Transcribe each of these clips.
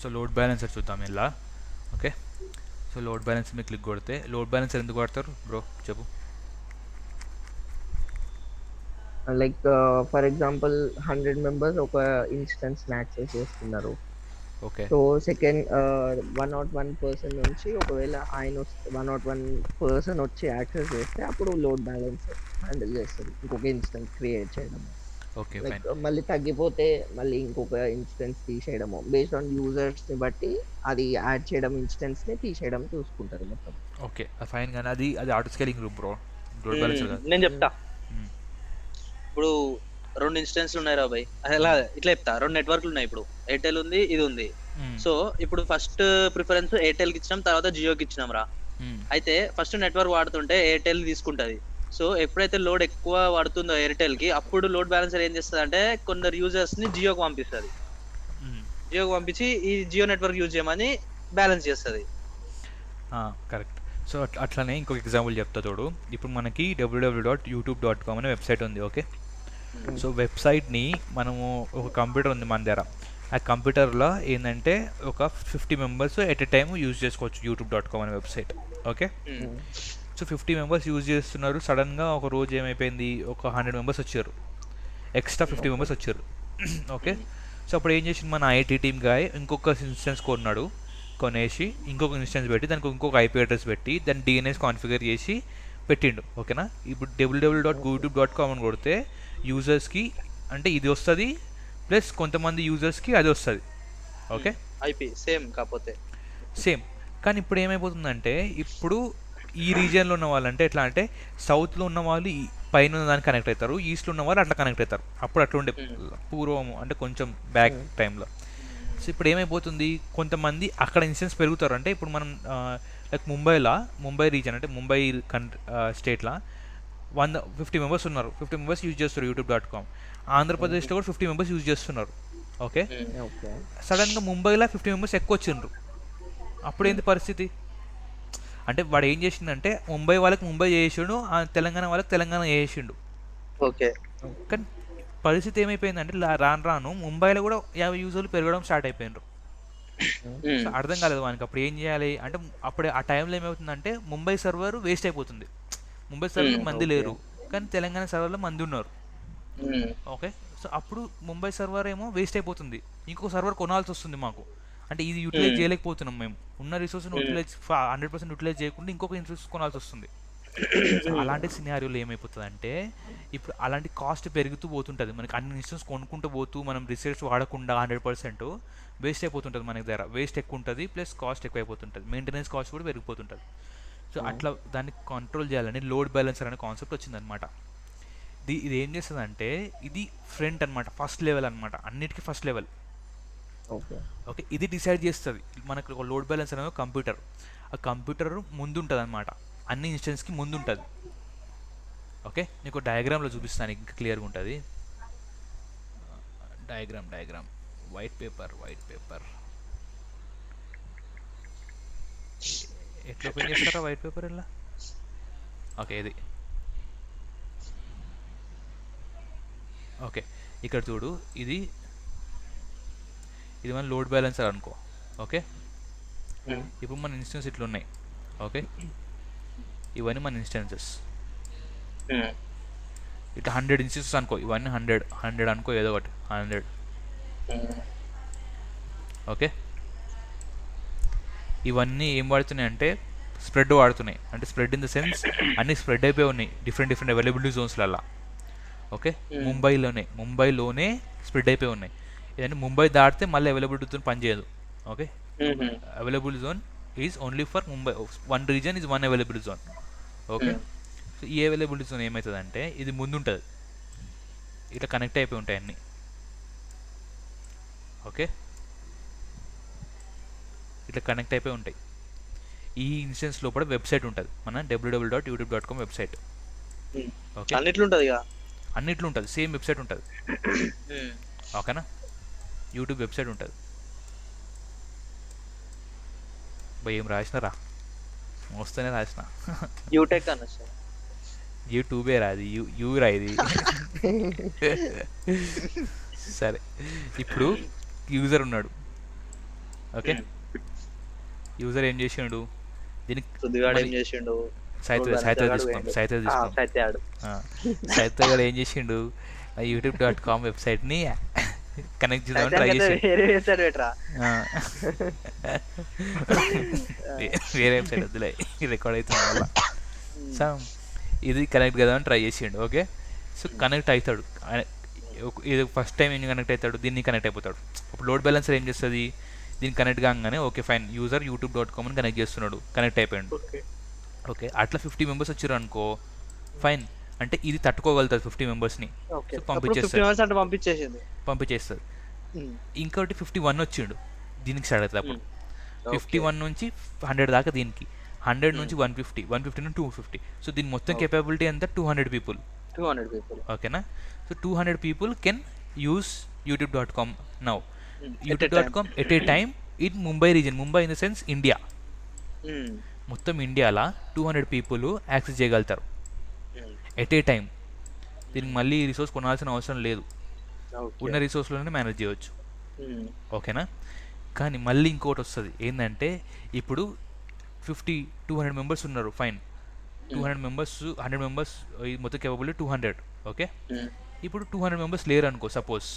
So load balancer చూద్దాం ఇలా. Okay, so load balance మీద క్లిక్ కొడితే లోడ్ బ్యాలెన్సర్ ఎందుకు వాడతారు బ్రో చెప్పు. లైక్ ఫర్ ఎగ్జాంపుల్ 100 మెంబర్స్ ఒక ఇన్స్టెన్స్ యాక్సెస్ చేస్తున్నారు. ఓకే సో సెకండ్ 101 పర్సన్ నుంచి ఒకవేళ ఆయన 101 పర్సన్ వచ్చి యాక్సెస్ చేస్తే అప్పుడు లోడ్ బ్యాలెన్స్ హ్యాండిల్ చేస్తుంది ఇంకొక ఇన్స్టెన్స్ క్రియేట్ చేయడం. Okay like fine. మళ్ళీ తగ్గిపోతే మళ్ళీ ఇంకొక ఇన్స్టెన్స్ తీసేయడము బేస్డ్ ఆన్ యూజర్స్ ని బట్టి అది యాడ్ చేయడం ఇన్స్టెన్స్ ని తీసేయడం చూసుకుంటారు మొత్తం. ఓకే ఫైన్, కానీ అది అది auto scaling group bro, load balancer కాదు. నేను చెప్తా. ఇప్పుడు 2 ఇన్స్టెన్స్లు ఉన్నాయి రా భయ్. అలా ఇట్లా చెప్తా. 2 నెట్వర్క్లు ఉన్నాయి. ఇప్పుడు ఎయిర్టెల్ ఉంది, ఇది ఉంది. సో ఇప్పుడు ఫస్ట్ ప్రిఫరెన్స్ ఎయిర్టెల్ కి ఇచ్చినాం, తర్వాత జియోకి ఇచ్చినాం రా. అయితే ఫస్ట్ నెట్వర్క్ వాడుతుంటే ఎయిర్టెల్ తీసుకుంటది. సో ఎప్పుడైతే లోడ్ ఎక్కువ వాడుతుందో ఎయిర్టెల్ కి, అప్పుడు లోడ్ బ్యాలెన్సర్ ఏం చేస్తుంది అంటే కొందరు యూజర్స్ ని జియోకి పంపిస్తుంది. జియోకి పంపించి ఈ జియో నెట్వర్క్ యూజ్ చేయమని బ్యాలెన్స్ చేస్తుంది. కరెక్ట్. సో అట్లనే ఇంకొక ఎగ్జాంపుల్ చెప్తా చూడు. ఇప్పుడు మనకి www.youtube.com అనే వెబ్సైట్ ఉంది. ఓకే, సో వెబ్సైట్ని మనము ఒక కంప్యూటర్ ఉంది మన దగ్గర. ఆ కంప్యూటర్లో ఏంటంటే ఒక 50 members at a time use చేసుకోవచ్చు youtube.com అనే website. Okay, so 50 members use చేస్తున్నారు. సడన్గా ఒక రోజు ఏమైపోయింది, ఒక 100 మెంబర్స్ వచ్చారు, ఎక్స్ట్రా 50 మెంబర్స్ వచ్చారు. ఓకే, సో అప్పుడు ఏం చేసింది మన ఐటీ టీమ్ గాయ్, ఇంకొక ఇన్స్టెన్స్ కొన్నాడు, కొనేసి ఇంకొక ఇన్స్టెన్స్ పెట్టి దానికి ఇంకొక ఐపీ అడ్రస్ పెట్టి దాన్ని డిఎన్ఎస్ కాన్ఫిగర్ చేసి పెట్టిండు. ఓకేనా, ఇప్పుడు www.youtube.com అని కొడితే యూజర్స్కి అంటే ఇది వస్తుంది, ప్లస్ కొంతమంది యూజర్స్కి అది వస్తుంది. ఓకే, ఐపీ సేమ్ కాకపోతే సేమ్. కానీ ఇప్పుడు ఏమైపోతుందంటే ఇప్పుడు ఈ రీజియన్లో ఉన్న వాళ్ళు అంటే ఎట్లా అంటే సౌత్లో ఉన్న వాళ్ళు పైన ఉన్న దానికి కనెక్ట్ అవుతారు, ఈస్ట్లో ఉన్న వాళ్ళు అట్లా కనెక్ట్ అవుతారు. అప్పుడు అట్లా ఉండే పూర్వం అంటే కొంచెం బ్యాక్ టైంలో. సో ఇప్పుడు ఏమైపోతుంది, కొంతమంది అక్కడ ఇన్సిడెన్స్ పెరుగుతారు. అంటే ఇప్పుడు మనం లైక్ ముంబై రీజన్ అంటే ముంబై స్టేట్లో 50 మెంబర్స్ ఉన్నారు, 50 మెంబర్స్ యూజ్ చేస్తారు youtube.com. ఆంధ్రప్రదేశ్లో కూడా 50 మెంబర్స్ యూజ్ చేస్తున్నారు. ఓకే, సడన్గా ముంబైలో 50 మెంబర్స్ ఎక్కువ వచ్చిండ్రు. అప్పుడు ఏంటి పరిస్థితి అంటే వాడు ఏం చేసిండంటే ముంబై వాళ్ళకి ముంబై చేసిండు, తెలంగాణ వాళ్ళకి తెలంగాణ చేసిండు. ఓకే, కానీ పరిస్థితి ఏమైపోయిందంటే రాను ముంబైలో కూడా 50 యూజర్లు పెరగడం స్టార్ట్ అయిపోయినారు. సో అర్థం కాలేదు వానికి అప్పుడు ఏం చేయాలి అంటే, అప్పుడే ఆ టైంలో ఏమవుతుందంటే ముంబై సర్వర్ వేస్ట్ అయిపోతుంది. ముంబై సర్వర్లో మంది లేరు, కానీ తెలంగాణ సర్వర్లో మంది ఉన్నారు. ఓకే, సో అప్పుడు ముంబై సర్వర్ ఏమో వేస్ట్ అయిపోతుంది, ఇంకొక సర్వర్ కొనాల్సి వస్తుంది మాకు. అంటే ఇది యూటిలైజ్ చేయలేకపోతున్నాం మేము, ఉన్న రిసోర్స్ని యూటిలైజ్ 100% యూటిలైజ్ చేయకుండా ఇంకొక రిసోర్స్ కొనాల్సి వస్తుంది. అలాంటి సినారియోలో ఏమైపోతుంది అంటే ఇప్పుడు అలాంటి కాస్ట్ పెరుగుతూ పోతుంటుంది మనకి. అన్ని ఇన్స్టెన్స్ కొనుక్కుంటూ పోతూ మనం రిసోర్స్ వాడకుండా 100% వేస్ట్ అయిపోతుంటుంది మన దగ్గర. వేస్ట్ ఎక్కువ ఉంటుంది, ప్లస్ కాస్ట్ ఎక్కువ అయిపోతుంటుంది, మెయింటెనెన్స్ కాస్ట్ కూడా పెరిగిపోతుంటుంది. సో అట్లా దాన్ని కంట్రోల్ చేయాలని లోడ్ బ్యాలెన్సర్ అనే కాన్సెప్ట్ వచ్చిందనమాట. ఇది ఏం చేస్తుంది అంటే ఇది ఫ్రంట్ అనమాట, ఫస్ట్ లెవెల్ అనమాట, అన్నిటికీ ఫస్ట్ లెవెల్. ఓకే, ఇది డిసైడ్ చేస్తుంది మనకు ఒక లోడ్ బ్యాలెన్సర్ అనేది కంప్యూటర్. ఆ కంప్యూటర్ ముందు ఉంటుంది అనమాట, అన్ని ఇన్స్టెన్స్కి ముందు ఉంటుంది. ఓకే, నీకు డయాగ్రామ్లో చూపిస్తాను ఇంకా క్లియర్గా ఉంటుంది. డయాగ్రామ్ వైట్ పేపర్ ఎట్లా ఓపెన్ చేస్తారా వైట్ పేపర్ ఇలా. ఓకే, ఓకే ఇక్కడ చూడు, ఇది మన లోడ్ బ్యాలెన్సర్ అనుకో. ఓకే, ఇప్పుడు మన ఇన్స్టెన్స్ ఇట్లా ఉన్నాయి. ఓకే, ఇవన్నీ మన ఇన్స్టెన్సెస్. ఇట్లా 100 ఇన్స్టెన్సెస్ అనుకో, ఇవన్నీ 100 అనుకో, ఏదో ఒకటి 100. ఓకే, ఇవన్నీ ఏం వాడుతున్నాయి అంటే స్ప్రెడ్ వాడుతున్నాయి. అంటే స్ప్రెడ్ ఇన్ ద సెన్స్ అన్నీ స్ప్రెడ్ అయిపోయి ఉన్నాయి డిఫరెంట్ అవైలబిలిటీ జోన్స్లల్లా. ఓకే, ముంబైలోనే స్ప్రెడ్ అయిపోయి ఉన్నాయి. ఏదంటే ముంబై దాటితే మళ్ళీ అవైలబిలిటీ జోన్ పనిచేయదు. Okay, availability zone is only for Mumbai. One reason is one availability zone. Okay, so ఈ అవైలబిలిటీ జోన్ ఏమవుతుందంటే ఇది ముందుంటుంది, ఇట్లా కనెక్ట్ అయిపోయి ఉంటాయి అన్నీ. ఓకే, ఇట్లా కనెక్ట్ అయిపోయి ఉంటాయి. ఈ ఇన్స్టెన్స్ లోపల వెబ్సైట్ ఉంటుంది, మన www.youtube.com వెబ్సైట్. ఓకే, అన్నిట్లో ఉంటుంది, సేమ్ వెబ్సైట్ ఉంటుంది. ఓకేనా, యూట్యూబ్ వెబ్సైట్ ఉంటుంది. భయ ఏం రాసినారా, మోస్తూనే రాసిన. యూట్యూబే రాది, యూ రా ఇది. సరే, ఇప్పుడు యూజర్ ఉన్నాడు, ఓకే, యూజర్ ఏం చేసిండు దీనికి శుద్ధిగాడు ఏం మళ్ళీ చేసిండు, సైత సైత తీసుకున్నాం సత్యాడు సైత గారు ఏం చేసిండు youtube.com వెబ్సైట్ని కనెక్ట్ చేద్దామని ట్రై చేసిండు. వేరే వెబ్సైట్ పెట్టరా. ఆ. వేరే వెబ్సైట్ వద్దులే, రికార్డ్ అవుతుంది వల్ల. సో ఇది కనెక్ట్ కదామని ట్రై చేసిండు. ఓకే, సో కనెక్ట్ అవుతాడు. ఇది ఫస్ట్ టైం ఏం కనెక్ట్ అవుతాడు, దీన్ని కనెక్ట్ అయిపోతాడు. అప్పుడు లోడ్ బ్యాలెన్సర్ ఏం చేస్తుంది, దీన్ని కనెక్ట్ కాగానే ఓకే ఫైన్ యూజర్ youtube.com అని కనెక్ట్ చేస్తున్నాడు, కనెక్ట్ అయిపోయాడు. ఓకే, అట్లా 50 మెంబర్స్ వచ్చారు అనుకో, ఫైన్ అంటే ఇది తట్టుకోగలుగుతుంది 50 మెంబర్స్ని. సో పంపించేస్తుంది. ఇంకోటి 51 వచ్చిండు, దీనికి స్టార్ట్ అవుతుంది. అప్పుడు 51 నుంచి 100 దాకా దీనికి, 100 నుంచి 150, 150 నుంచి 250. సో దీని మొత్తం కెపాబిలిటీ అంతా 200 పీపుల్. ఓకేనా, so 200 people can use youtube.com now. youtube.com at a time in Mumbai reason, Mumbai in the sense India, మొత్తం ఇండియాలో 200 పీపుల్ యాక్సెస్ చేయగలుగుతారు ఎట్ ఏ టైం. దీనికి మళ్ళీ రిసోర్స్ కొనాల్సిన అవసరం లేదు, ఉన్న రిసోర్స్లోనే మేనేజ్ చేయవచ్చు. ఓకేనా, కానీ మళ్ళీ ఇంకోటి వస్తుంది ఏంటంటే, ఇప్పుడు 200 మెంబర్స్ ఉన్నారు, ఫైన్ 200 మెంబర్స్ 100 మెంబర్స్ మొత్తం కేపబిలిటీ 200. ఓకే, ఇప్పుడు 200 మెంబర్స్ లేరు అనుకో, సపోజ్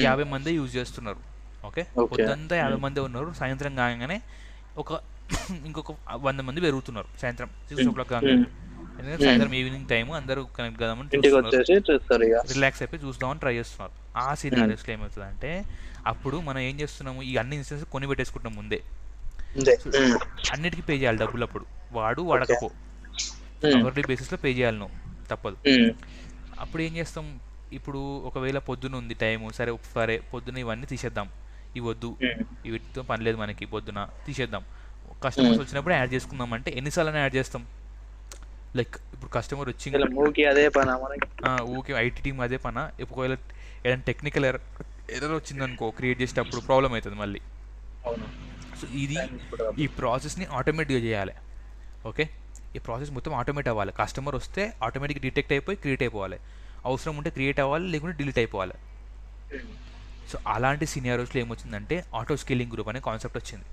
50 మంది యూజ్ చేస్తున్నారు. ఓకే, పొద్దంతా 50 మంది ఉన్నారు, సాయంత్రం కాగానే ఇంకొక 100 మంది పెరుగుతున్నారు, సాయంత్రం 6 o'clock కాగానే. ఎందుకంటే సాయంత్రం ఈవినింగ్ టైం అందరూ కనెక్ట్ కదామని రిలాక్స్ అయిపోయి చూద్దామని ట్రై చేస్తున్నారు. ఆ సినారియోస్లో ఏమవుతుందంటే, అప్పుడు మనం ఏం చేస్తున్నాము, ఈ అన్ని ఇన్స్టెన్స్ కొని పెట్టేసుకుంటాం ముందే, అన్నిటికీ పే చేయాలి డబ్బులు. అప్పుడు వాడకపో అవర్లీ బేసిస్లో పే చేయాలి, నువ్వు తప్పదు. అప్పుడు ఏం చేస్తాం, ఇప్పుడు ఒకవేళ పొద్దున ఉంది టైము, సరే పొద్దున ఇవన్నీ తీసేద్దాం, ఇవి వద్దు, వీటితో పని లేదు మనకి, పొద్దున తీసేద్దాం, కస్టమర్స్ వచ్చినప్పుడు యాడ్ చేసుకుందాం అంటే ఎన్నిసార్లు యాడ్ చేస్తాం. లైక్ ఇప్పుడు కస్టమర్ వచ్చి ఊకే ఐటీ టీమ్ అదే పనా, ఒకవేళ ఏదైనా టెక్నికల్ ఎర్రర్ వచ్చిందనుకో క్రియేట్ చేసేటప్పుడు ప్రాబ్లం అవుతుంది మళ్ళీ. సో ఈ ప్రాసెస్ని ఆటోమేటిక్గా చేయాలి. ఓకే, ఈ ప్రాసెస్ మొత్తం ఆటోమేట్ అవ్వాలి. కస్టమర్ వస్తే ఆటోమేటిక్ డిటెక్ట్ అయిపోయి క్రియేట్ అయిపోవాలి, అవసరం ఉంటే క్రియేట్ అవ్వాలి, లేకుంటే డిలీట్ అయిపోవాలి. సో అలాంటి సినారియోస్లో ఏమొచ్చిందంటే ఆటో స్కేలింగ్ గ్రూప్ అనే కాన్సెప్ట్ వచ్చింది.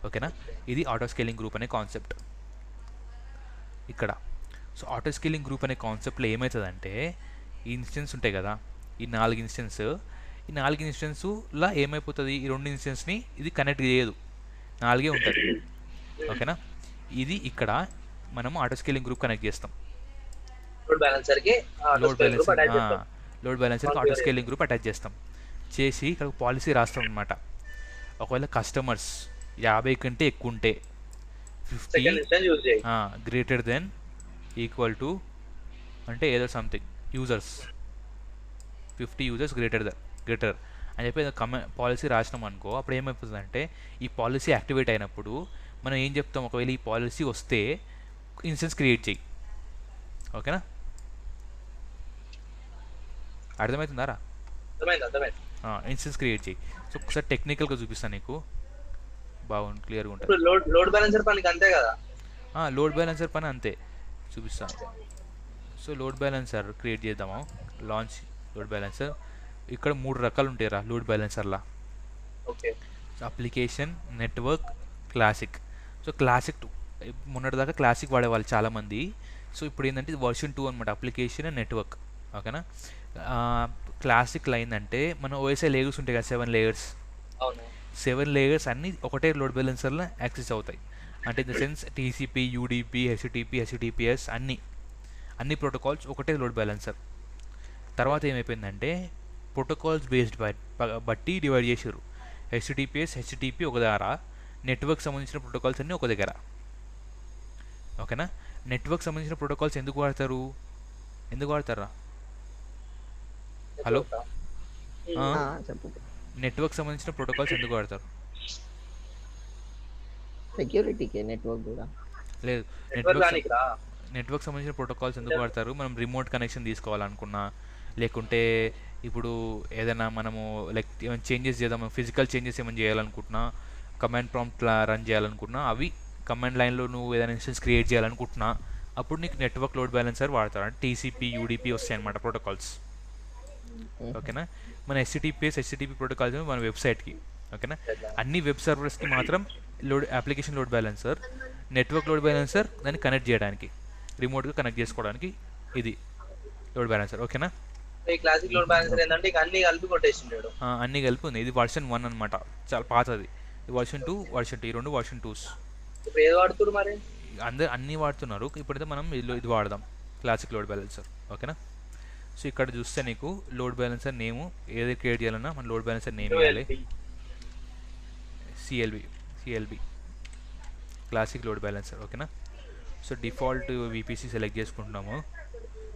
ఓకేనా, ఇది ఆటో స్కేలింగ్ గ్రూప్ అనే కాన్సెప్ట్ ఇక్కడ. సో ఆటో స్కేలింగ్ గ్రూప్ అనే కాన్సెప్ట్లో ఏమవుతుందంటే, ఈ ఇన్స్టెన్స్ ఉంటాయి కదా, ఈ 4 ఇన్స్టెన్స్లో ఏమైపోతుంది, ఈ 2 ఇన్స్టెన్స్ని ఇది కనెక్ట్ చేయదు, 4 ఉంటుంది. ఓకేనా, ఇది ఇక్కడ మనము ఆటో స్కేలింగ్ గ్రూప్ కనెక్ట్ చేస్తాం, లోడ్ బ్యాలెన్సర్కి ఆటో స్కేలింగ్ గ్రూప్ అటాచ్ చేస్తాం. చేసి ఇక్కడ పాలసీ రాస్తాం అనమాట. ఒకవేళ కస్టమర్స్ 50 కంటే ఎక్కువ ఉంటే 50 గ్రేటర్ దెన్ ఈక్వల్ టు అంటే ఏదో సంథింగ్ యూజర్స్, 50 యూజర్స్ గ్రేటర్ అని చెప్పి పాలసీ రాసినాం అనుకో, అప్పుడు ఏమైపోతుందంటే ఈ పాలసీ యాక్టివేట్ అయినప్పుడు మనం ఏం చెప్తాం, ఒకవేళ ఈ పాలసీ వస్తే ఇన్స్టెన్స్ క్రియేట్ చేయి. ఓకేనా, అర్థమవుతుందారా? ఇన్స్టెన్స్ క్రియేట్ చేయి. సో ఒకసారి టెక్నికల్గా చూపిస్తాను నీకు, బాగుంది, క్లియర్గా ఉంటుంది. లోడ్ బ్యాలెన్సర్ పనికి అంతే కదా? లోడ్ బ్యాలెన్సర్ పని అంతే, చూపిస్తాను. సో లోడ్ బ్యాలెన్సర్ క్రియేట్ చేద్దాము, లాంచ్ లోడ్ బ్యాలెన్సర్. ఇక్కడ 3 రకాలు ఉంటాయిరా లోడ్ బ్యాలెన్సర్లా. Okay, application, network, classic. So classic మొన్నటిదాకా క్లాసిక్ వాడేవాళ్ళు చాలామంది. సో ఇప్పుడు ఏంటంటే ఇది వర్షన్ 2 అనమాట, అప్లికేషన్ అండ్ నెట్వర్క్. ఓకేనా, క్లాసిక్లో అయిందంటే మన ఓఎస్ఐ లేయర్స్ ఉంటాయి కదా, 7 లేయర్స్. 7 లేయర్స్ అన్నీ ఒకటే లోడ్ బ్యాలెన్సర్లో యాక్సెస్ అవుతాయి. అంటే in the sense TCP, UDP, HTTPS అన్ని ప్రోటోకాల్స్ ఒకటే లోడ్ బ్యాలెన్సర్. తర్వాత ఏమైపోయిందంటే ప్రోటోకాల్స్ బేస్డ్ బట్టి డివైడ్ చేసారు. హెచ్టిటిపి ఒక దగ్గర, నెట్వర్క్ సంబంధించిన ప్రోటోకాల్స్ అన్నీ ఒక దగ్గర. ఓకేనా, నెట్వర్క్ సంబంధించిన ప్రోటోకాల్స్ ఎందుకు వాడతారా? హలో, నెట్వర్క్ సంబంధించిన ప్రోటోకాల్స్ ఎందుకు వాడతారు? సెక్యూరిటీకి. నెట్వర్క్ కూడా లేదు, నెట్వర్క్ సంబంధించిన ప్రోటోకాల్స్ ఎందుకు వాడతారు? మనం రిమోట్ కనెక్షన్ తీసుకోవాలనుకున్నా, లేకుంటే ఇప్పుడు ఏదైనా మనము లైక్ ఏమైనా చేంజెస్ చేద్దాం, ఫిజికల్ చేంజెస్ ఏమైనా చేయాలనుకుంటున్నా, కమాండ్ ప్రాంప్ట్ రన్ చేయాలనుకుంటున్నా, అవి కమాండ్ లైన్లో నువ్వు ఏదైనా ఇన్స్టెన్స్ క్రియేట్ చేయాలనుకుంటున్నా, అప్పుడు నీకు నెట్వర్క్ లోడ్ బ్యాలెన్సర్ వాడతారు. అంటే టీసీపీ, యూడీపీ వస్తాయి అన్నమాట ప్రోటోకాల్స్. ఓకేనా, మన హెచ్టిటిపి ప్రోటోకాల్స్ మన వెబ్సైట్కి. ఓకేనా. అన్ని వెబ్ సర్వర్స్కి మాత్రం application load balancer, network load balancer దాన్ని కనెక్ట్ చేయడానికి, రిమోట్గా కనెక్ట్ చేసుకోవడానికి ఇది లోడ్ బ్యాలెన్సర్. ఓకేనా. ఈ క్లాసిక్ లోడ్ బ్యాలెన్సర్ ఏంటంటే ఇక అన్ని కలిపి కొట్టేసిండాడు. అన్నీ కలిపి ఉంది. ఇది వర్షన్ 1 అనమాట, చాలా పాతది. వర్షన్ 2, వర్షన్ 2, ఈ రెండు వర్షన్ 2s. ఇప్పుడు ఏది వాడుతున్నారు మరి? అందరు అన్నీ వాడుతున్నారు. ఇప్పుడైతే మనం ఇది వాడదాం, క్లాసిక్ లోడ్ బ్యాలెన్సర్. ఓకేనా. సో ఇక్కడ చూస్తే నీకు లోడ్ బ్యాలెన్సర్ నేము ఏది క్రియేట్ చేయాలన్నా మన లోడ్ బ్యాలెన్సర్ నేమ్ ఇవ్వాలి. సిఎల్బి క్లాసిక్ లోడ్ బ్యాలెన్సర్. ఓకేనా. సో డిఫాల్ట్ విపిసి సెలెక్ట్ చేసుకుంటున్నాము.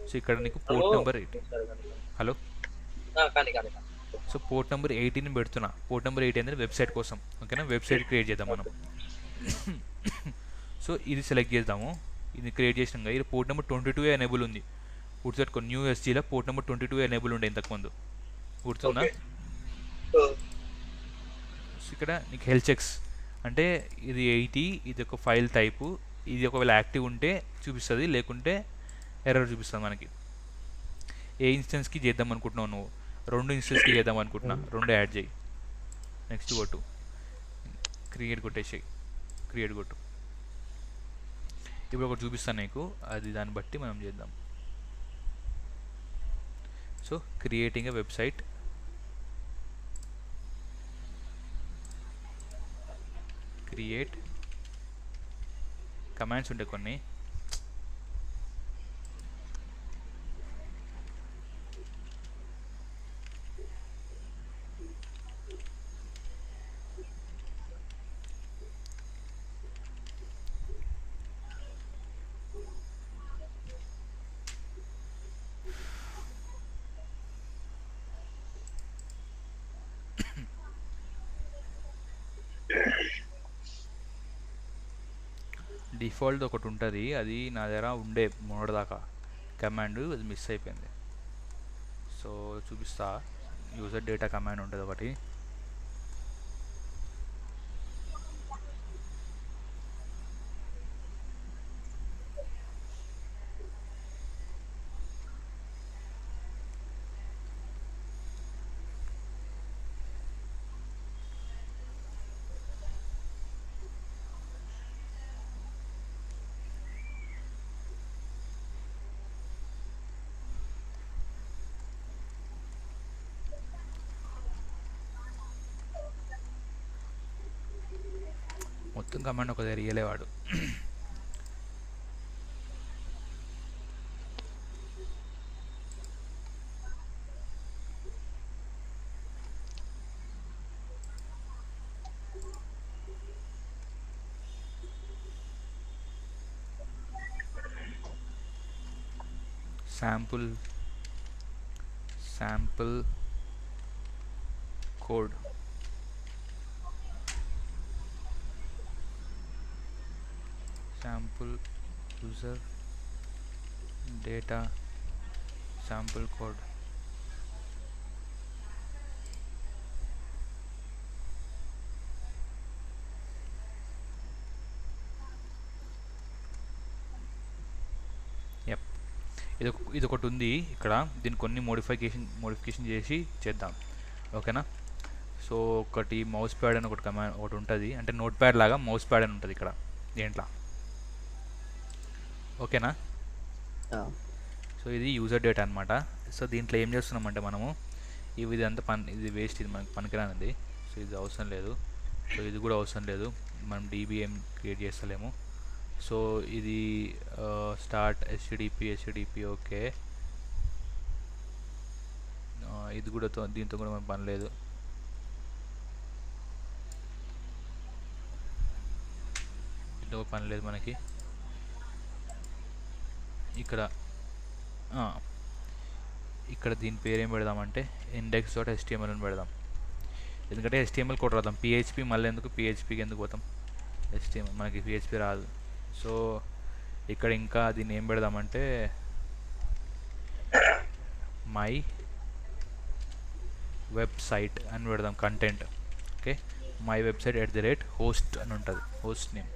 సో ఇక్కడ నీకు port number 18. Hello. So port number 18 పెడుతున్నా. పోర్ట్ నెంబర్ 18 అనేది వెబ్సైట్ కోసం. ఓకేనా. వెబ్సైట్ క్రియేట్ చేద్దాం మనం. సో ఇది సెలెక్ట్ చేద్దాము. ఇది క్రియేట్ చేసినాం కదా. ఇది పోర్ట్ నెంబర్ 22 ఎనేబుల్ ఉంది. గుర్తుపెట్టుకో, న్యూ ఎస్జీలో పోర్ట్ నెంబర్ 22 ఎనేబుల్ ఉండే ఇంతకుముందు, గుర్తుందా? సో ఇక్కడ నీకు హెల్త్ చెక్స్ అంటే ఇది 80, ఇది ఒక ఫైల్ టైపు. ఇది ఒకవేళ యాక్టివ్ ఉంటే చూపిస్తుంది, లేకుంటే ఎర్రర్ చూపిస్తుంది మనకి. ఏ ఇన్స్టెన్స్కి చేద్దాం అనుకుంటున్నావు నువ్వు? 2 ఇన్స్టెన్స్కి చేద్దాం అనుకుంటున్నా, 2 యాడ్ చేయి. నెక్స్ట్ కొట్టు, క్రియేట్ కొట్టేసేయి, క్రియేట్ కొట్టు. ఇప్పుడు ఒకటి చూపిస్తాను నీకు, అది దాన్ని బట్టి మనం చేద్దాం. So creating a website, create commands ఉంటాయి కొన్ని. డిఫాల్ట్ ఒకటి ఉంటుంది, అది నా దగ్గర ఉండే మొన్నటిదాకా కమాండ్, అది మిస్ అయిపోయింది. సో చూపిస్తా. యూజర్ డేటా కమాండ్ ఉంటుంది ఒకటి. మొత్తం కమాండ్ ఒక దగ్గర ఇయ్యలేవాడు. Sample code, sample user data sample code. ఇది ఒకటి ఉంది ఇక్కడ. దీన్ని కొన్ని మోడిఫికేషన్ చేసి చేద్దాం. ఓకేనా. సో ఒకటి మౌస్ ప్యాడ్ అని ఒకటి కమాండ్ ఒకటి ఉంటుంది, అంటే నోట్ ప్యాడ్ లాగా మౌస్ ప్యాడ్ అని ఉంటుంది ఇక్కడ దేంట్లో. ఓకేనా. సో ఇది యూజర్ డేటా అనమాట. సో దీంట్లో ఏం చేస్తున్నామంటే మనము ఇదంతా ఇది వేస్ట్, ఇది మనకి పనికిరానిది. సో ఇది అవసరం లేదు. సో ఇది కూడా అవసరం లేదు, మనం డీబీఎం క్రియేట్ చేస్తలేము. సో ఇది స్టార్ట్ హెచ్డిపి ఓకే. ఇది కూడా దీంతో కూడా మనకు పని లేదు. దీంతో పని లేదు మనకి. ఇక్కడ దీని పేరు ఏం పెడదామంటే index.html అని పెడదాం. ఎందుకంటే HTML కోడ్ రాద్దాం. పిహెచ్పి మళ్ళీ ఎందుకు, పిహెచ్పికి ఎందుకు పోతాం, HTML మనకి పిహెచ్పి రాదు. సో ఇక్కడ ఇంకా దీన్ని ఏం పెడదామంటే మై వెబ్సైట్ అని పెడదాం, content. Okay. My website @host అని ఉంటుంది, హోస్ట్ నేమ్.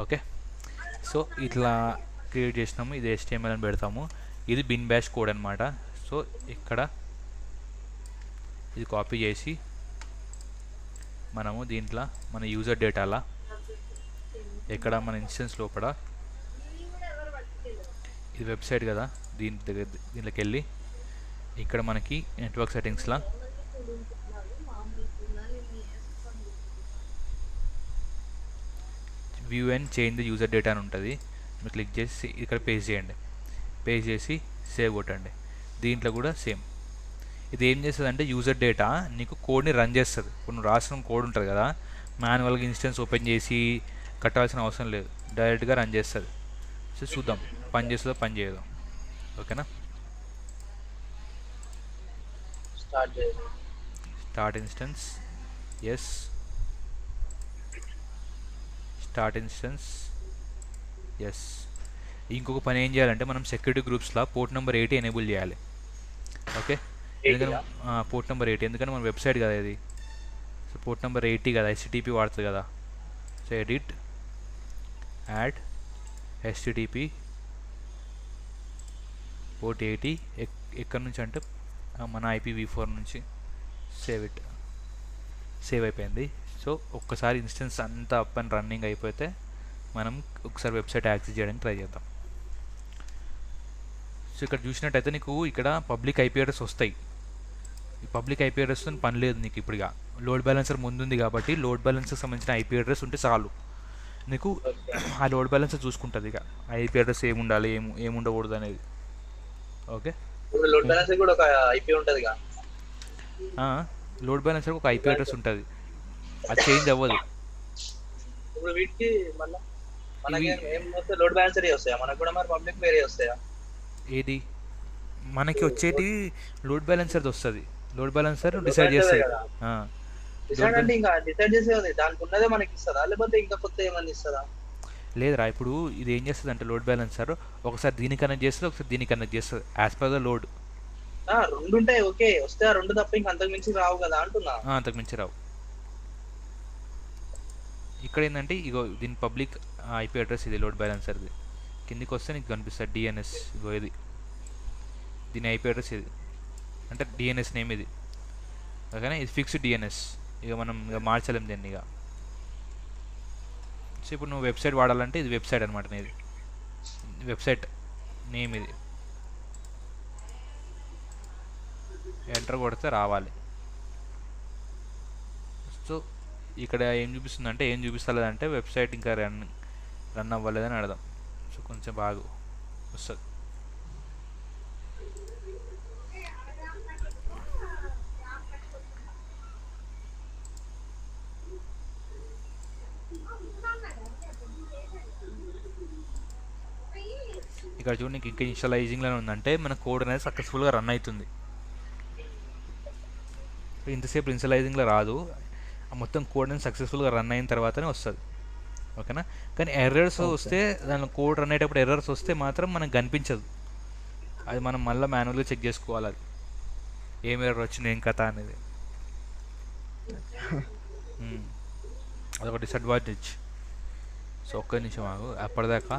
ఓకే. సో ఇట్లా క్రియేట్ చేసినాము. ఇది HTML అని పెడతాము. ఇది బిన్ బ్యాష్ కోడ్ అనమాట. సో ఇక్కడ ఇది కాపీ చేసి మనము దీంట్లో మన యూజర్ డేటాలా ఎక్కడ మన ఇన్స్టెన్స్ లోపల ఇది వెబ్సైట్ కదా దీంట్లోకి వెళ్ళి ఇక్కడ మనకి నెట్వర్క్ సెట్టింగ్స్లో view and change the user data అని ఉంటుంది. మీరు క్లిక్ చేసి ఇక్కడ పేస్ట్ చేయండి. పేస్ట్ చేసి సేవ్ కొట్టండి. దీంట్లో కూడా సేమ్. ఇది ఏం చేస్తుంది అంటే యూజర్ డేటా నీకు కోడ్ని రన్ చేస్తుంది. ఇప్పుడు నువ్వు రాసిన కోడ్ ఉంటుంది కదా, మాన్యువల్గా ఇన్స్టెన్స్ ఓపెన్ చేసి కట్టాల్సిన అవసరం లేదు, డైరెక్ట్గా రన్ చేస్తుంది. సో చూద్దాం పని చేస్తుందో పని చేయదో. ఓకేనా, start instance. Yes, start instance. Yes. ఇంకొక పని ఏం చేయాలంటే మనం సెక్యూరిటీ గ్రూప్స్లో పోర్ట్ నెంబర్ 80 ఎనేబుల్ చేయాలి. ఓకే, ఎందుకంటే పోర్ట్ నెంబర్ 80 ఎందుకంటే మన వెబ్సైట్ కదా ఇది. సో పోర్ట్ నెంబర్ 80 కదా, HTTP వాడుతుంది కదా. So edit, add HTTP port 80. ఎక్కడి నుంచి అంటే మన IPv4 నుంచి. Save it. సేవ్ అయిపోయింది. సో ఒక్కసారి ఇన్స్టెన్స్ అంతా అప్ అండ్ రన్నింగ్ అయిపోతే మనం ఒకసారి వెబ్సైట్ యాక్సెస్ చేయడానికి ట్రై చేద్దాం. సో ఇక్కడ చూసినట్టయితే నీకు ఇక్కడ పబ్లిక్ IP అడ్రస్ వస్తాయి. ఈ పబ్లిక్ IP అడ్రస్తో పని లేదు నీకు. ఇప్పుడుగా లోడ్ బ్యాలెన్సర్ ముందుంది కాబట్టి లోడ్ బ్యాలెన్సర్కి సంబంధించిన IP అడ్రస్ ఉంటే చాలు నీకు. ఆ లోడ్ బ్యాలెన్సర్ చూసుకుంటుంది ఇక IP అడ్రస్ ఏముండాలి ఏముండకూడదు అనేది. ఓకే, లోడ్ బ్యాలెన్సర్ కూడా ఒక IP ఉంటుంది. లోడ్ బ్యాలెన్సర్ ఒక IP అడ్రస్ ఉంటుంది, అది చేంజ్ అవ్వదు. ఇప్పుడు వీటికి మళ్ళీ మనకి ఏం వస్తాయి? లోడ్ బ్యాలెన్సర్ వస్తాయా మనకు కూడా? మరి పబ్లిక్ వేరే వస్తాయా? ఏది మనకి వచ్చేటి లోడ్ బ్యాలెన్సర్ వస్తుంది. లోడ్ బ్యాలెన్సర్ డిసైడ్ చేస్తుంది. డిసైడ్ అంటే ఇంకా డిసైడ్ చేసేది దానికి ఉన్నదే మనకి ఇస్తుందా, లేకపోతే ఇంకా కొత్త ఏమన్నా ఇస్తుందా? లేదురా, ఇప్పుడు ఇది ఏం చేస్తుంది అంటే లోడ్ బ్యాలెన్సర్ ఒకసారి దీన్ని కనెక్ట్ చేస్తుంది, ఒకసారి దీన్ని కనెక్ట్ చేస్తుంది యాజ్ పర్ ద లోడ్. రెండు ఉంటాయి, ఓకే, వస్తే ఆ రెండు తప్ప ఇంకా అంతకు మించి రావు కదా అంటున్నా. అంతకు మించి రావు. ఇక్కడ ఏంటంటే ఇగో దీని పబ్లిక్ IP అడ్రస్ ఇది లోడ్ బ్యాలెన్సర్ది. కిందికి వస్తే నీకు కనిపిస్తుంది DNS. ఇగో ఇది దీని IP అడ్రస్ ఇది, అంటే DNS నేమ్ ఇది. ఓకేనా, ఇది ఫిక్స్డ్ DNS. ఇక మనం ఇక మార్చలేం దీన్ని ఇక. సో ఇప్పుడు నువ్వు వెబ్సైట్ వాడాలంటే ఇది వెబ్సైట్ అనమాట నీది, వెబ్సైట్ నేమ్ ఇది. ఎంటర్ కొడితే రావాలి. సో ఇక్కడ ఏం చూపిస్తుంది అంటే ఏం చూపిస్తలేదంటే వెబ్సైట్ ఇంకా రన్ అవ్వలేదని అర్థం. సో కొంచెం బాగా వస్తుంది. ఇక్కడ చూడండి నీకు ఇంకా ఇన్స్టాలైజింగ్లోనే ఉందంటే మన కోడ్ అనేది సక్సెస్ఫుల్గా రన్ అవుతుంది. ఇంతసేపు ఇన్స్టాలైజింగ్లో రాదు, మొత్తం కోడ్ అనేది సక్సెస్ఫుల్గా రన్ అయిన తర్వాతనే వస్తుంది. ఓకేనా, కానీ ఎర్రర్స్ వస్తే దానిలో కోడ్ రన్ అయ్యేటప్పుడు ఎర్రర్స్ వస్తే మాత్రం మనకు కనిపించదు. అది మనం మళ్ళీ మాన్యువల్గా చెక్ చేసుకోవాలి, అది ఏం ఎర్రర్ వచ్చింది ఏం కథ అనేది. అదొక డిసడ్వాంటేజ్. సో ఒక్క నిమిషం ఆగు, అప్పటిదాకా